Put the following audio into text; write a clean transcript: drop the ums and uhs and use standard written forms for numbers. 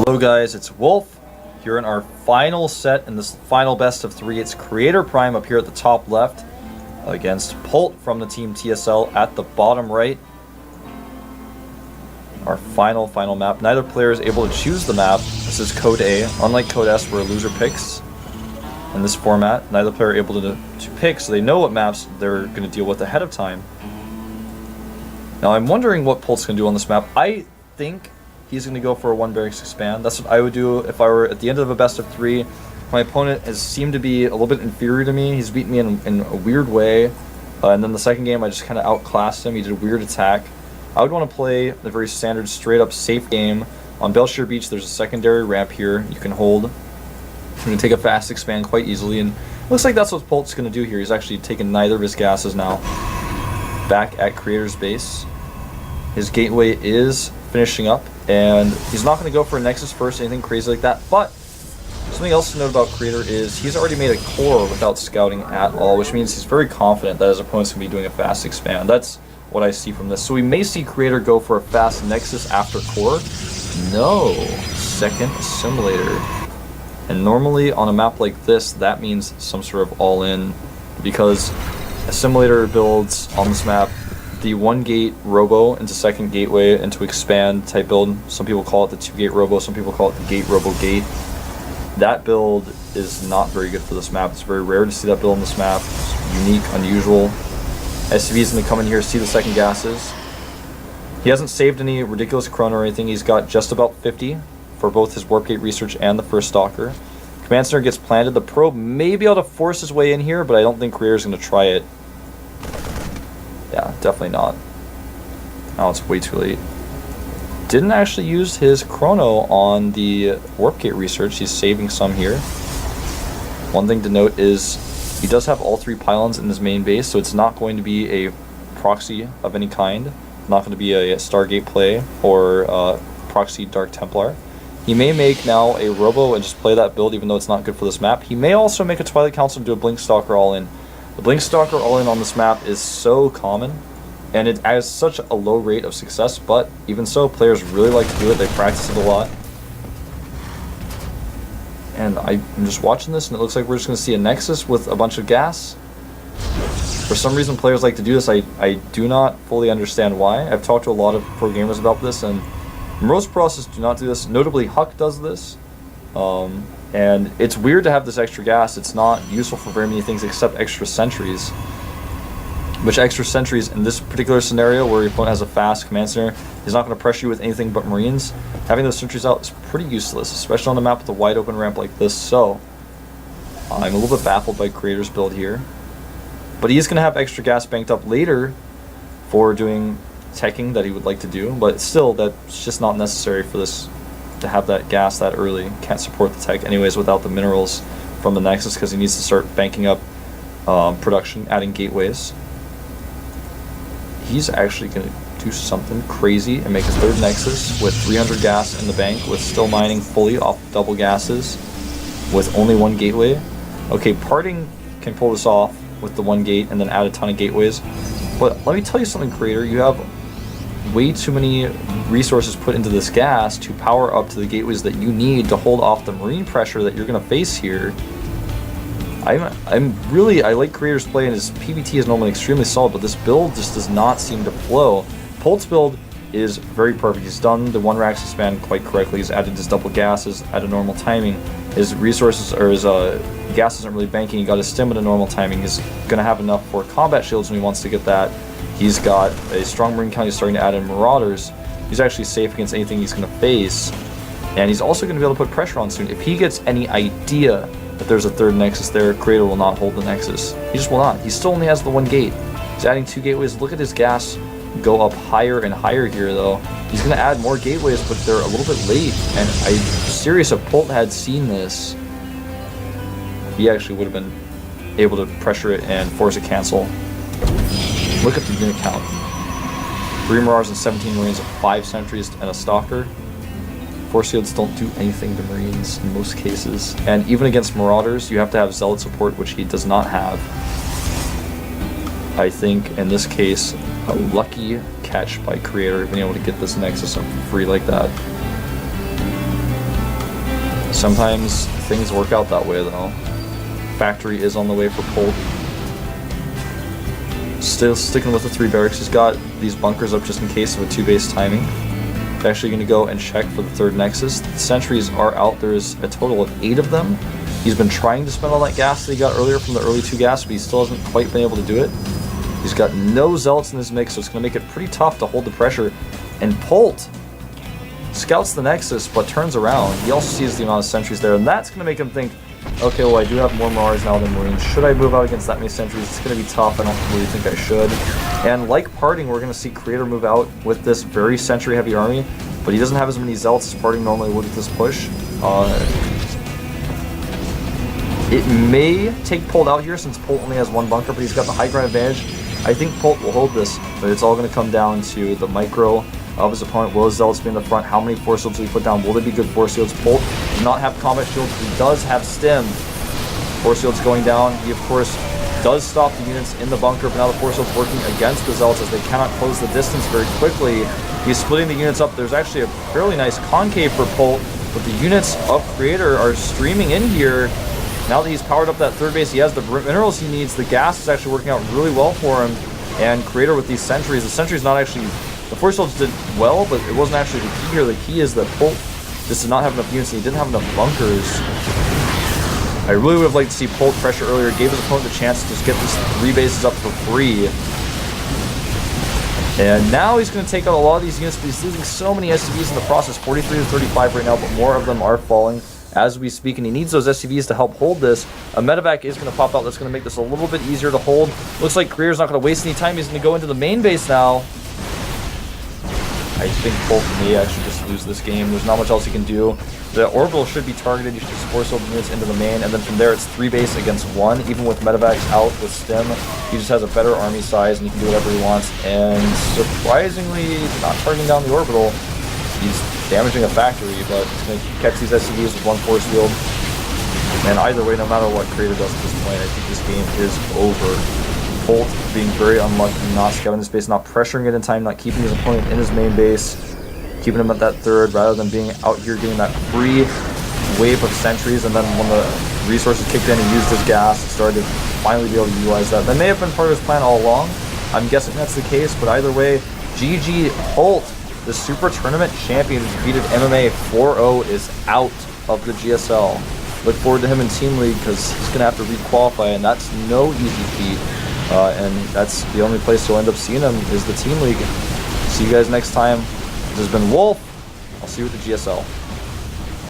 Hello guys, it's Wolf here in our final set in this final best of 3. It's Creator Prime up here at the top left against Polt from the team TSL at the bottom right. Our final map. Neither player is able to choose the map. This is Code A. Unlike Code S where a loser picks in this format, neither player are able to pick, so they know what maps they're going to deal with ahead of time. Now I'm wondering what Polt's going to do on this map. I think he's going to go for a 1 barracks expand. That's what I would do if I were at the end of a best of 3. My opponent has seemed to be a little bit inferior to me. He's beaten me in a weird way. And then the second game I just kind of outclassed him. He did a weird attack. I would want to play a very standard, straight up safe game. On Belshire Beach there's a secondary ramp here you can hold. I'm going to take a fast expand quite easily, and it looks like that's what Polt's going to do here. He's actually taken neither of his gases now. Back at Creator's base. His gateway is finishing up, and he's not going to go for a Nexus first, anything crazy like that. But something else to note about Creator is he's already made a core without scouting at all, which means he's very confident that his opponent's going to be doing a fast expand. That's what I see from this. So we may see Creator go for a fast Nexus after core. No, second assimilator. And normally on a map like this, that means some sort of all-in, because assimilator builds on this map the 1-gate robo into second gateway into expand type build. Some people call it the 2-gate robo, some people call it the gate robo gate. That build is not very good for this map. It's very rare to see that build on this map. It's unique, unusual. SCV's going to come in here, see the second gases. He hasn't saved any ridiculous chrono or anything. He's got just about 50 for both his warp gate research and the first stalker. Command center gets planted. The probe may be able to force his way in here, but I don't think Creator's going to try it. Yeah, definitely not. Now it's way too late. Didn't actually use his chrono on the warp gate research. He's saving some here. One thing to note is he does have all 3 pylons in his main base, so it's not going to be a proxy of any kind. Not going to be a Stargate play or proxy Dark Templar. He may make now a robo and just play that build, even though it's not good for this map. He may also make a Twilight Council and do a Blink Stalker all-in. The Blink Stalker all-in on this map is so common, and it has such a low rate of success, but even so, players really like to do it. They practice it a lot. And I'm just watching this, and it looks like we're just going to see a Nexus with a bunch of gas. For some reason, players like to do this. I do not fully understand why. I've talked to a lot of pro gamers about this, and most processes do not do this. Notably, Huck does this. And it's weird to have this extra gas. It's not useful for very many things except extra sentries. Which extra sentries in this particular scenario where your opponent has a fast command center, he's not going to pressure you with anything but Marines. Having those sentries out is pretty useless, especially on the map with a wide open ramp like this. So I'm a little bit baffled by Creator's build here. But he's going to have extra gas banked up later for doing teching that he would like to do. But still, that's just not necessary for this to have that gas that early. Can't support the tech anyways without the minerals from the Nexus, because he needs to start banking up production, adding gateways. He's actually going to do something crazy and make his 3rd Nexus with 300 gas in the bank, with still mining fully off double gases with only 1 gateway. Okay, Parting can pull this off with the 1 gate and then add a ton of gateways. But let me tell you something, Creator. You have way too many resources put into this gas to power up to the gateways that you need to hold off the Marine pressure that you're going to face here. I like Creator's play, and his PvT is normally extremely solid, but this build just does not seem to flow. Polt's build is very perfect. He's done the 1 racks expand quite correctly. He's added his double gases at a normal timing. His resources, or his gas isn't really banking. He got his stim at a normal timing. He's going to have enough for combat shields when he wants to get that. He's got a strong Marine count. He's starting to add in Marauders. He's actually safe against anything he's going to face. And he's also going to be able to put pressure on soon. If he gets any idea that there's a 3rd Nexus there, Creator will not hold the Nexus. He just will not. He still only has the 1 gate. He's adding 2 gateways. Look at his gas go up higher and higher here, though. He's going to add more gateways, but they're a little bit late. And I'm serious, if Polt had seen this, he actually would have been able to pressure it and force a cancel. Look at the unit count. 3 Marauders and 17 Marines, 5 sentries, and a stalker. Force fields don't do anything to Marines in most cases. And even against Marauders, you have to have Zealot support, which he does not have. I think in this case, a lucky catch by Creator being able to get this Nexus up for free like that. Sometimes things work out that way though. Factory is on the way for Polt. Still sticking with the 3 barracks. He's got these bunkers up just in case of a 2-base timing. He's actually going to go and check for the 3rd Nexus. The sentries are out. There's a total of 8 of them. He's been trying to spend all that gas that he got earlier from the early 2 gas, but he still hasn't quite been able to do it. He's got no Zealots in his mix, so it's going to make it pretty tough to hold the pressure. And Polt scouts the Nexus, but turns around. He also sees the amount of sentries there, and that's going to make him think, okay, well, I do have more Mars now than Marines. Should I move out against that many sentries? It's going to be tough. I don't really think I should. And like Parting, we're going to see Creator move out with this very sentry-heavy army, but he doesn't have as many Zealots as Parting normally would with this push. It may take Polt out here since Polt only has 1 bunker, but he's got the high ground advantage. I think Polt will hold this, but it's all going to come down to the micro of his opponent. Will his Zealots be in the front? How many force shields will he put down? Will they be good force shields? Polt does not have combat shields. He does have stim. Force shields going down. He, of course, does stop the units in the bunker, but now the force shields working against the Zealots as they cannot close the distance very quickly. He's splitting the units up. There's actually a fairly nice concave for Polt, but the units of Creator are streaming in here. Now that he's powered up that 3rd base, he has the minerals he needs. The gas is actually working out really well for him. And Creator with these sentries. The sentries not actually... The force shields did well, but it wasn't actually the key here. The key is that Polt just did not have enough units, and he didn't have enough bunkers. I really would have liked to see Polt pressure earlier. Gave his opponent the chance to just get these 3 bases up for free. And now he's going to take out a lot of these units, but he's losing so many SCVs in the process. 43 to 35 right now, but more of them are falling as we speak, and he needs those SCVs to help hold this. A medevac is going to pop out. That's going to make this a little bit easier to hold. Looks like Creator's not going to waste any time. He's going to go into the main base now. I think Polt may actually just lose this game. There's not much else he can do. The orbital should be targeted. You should just force those units into the main, and then from there it's 3 base against 1. Even with medevacs out with stim, he just has a better army size and he can do whatever he wants. And surprisingly, not targeting down the orbital. He's damaging a factory, but he's going to catch these SCVs with 1 force field. And either way, no matter what Creator does at this point, I think this game is over. Polt being very unlucky, not scouting this base, not pressuring it in time, not keeping his opponent in his main base, keeping him at that 3rd rather than being out here getting that free wave of sentries. And then when the resources kicked in, he used his gas and started to finally be able to utilize that. That may have been part of his plan all along. I'm guessing that's the case, but either way, GG Polt, the Super Tournament champion who defeated MMA 4-0, is out of the GSL. Look forward to him in Team League because he's going to have to re-qualify, and that's no easy feat. And that's the only place you'll end up seeing him is the Team League. See you guys next time. This has been Wolf. I'll see you at the GSL.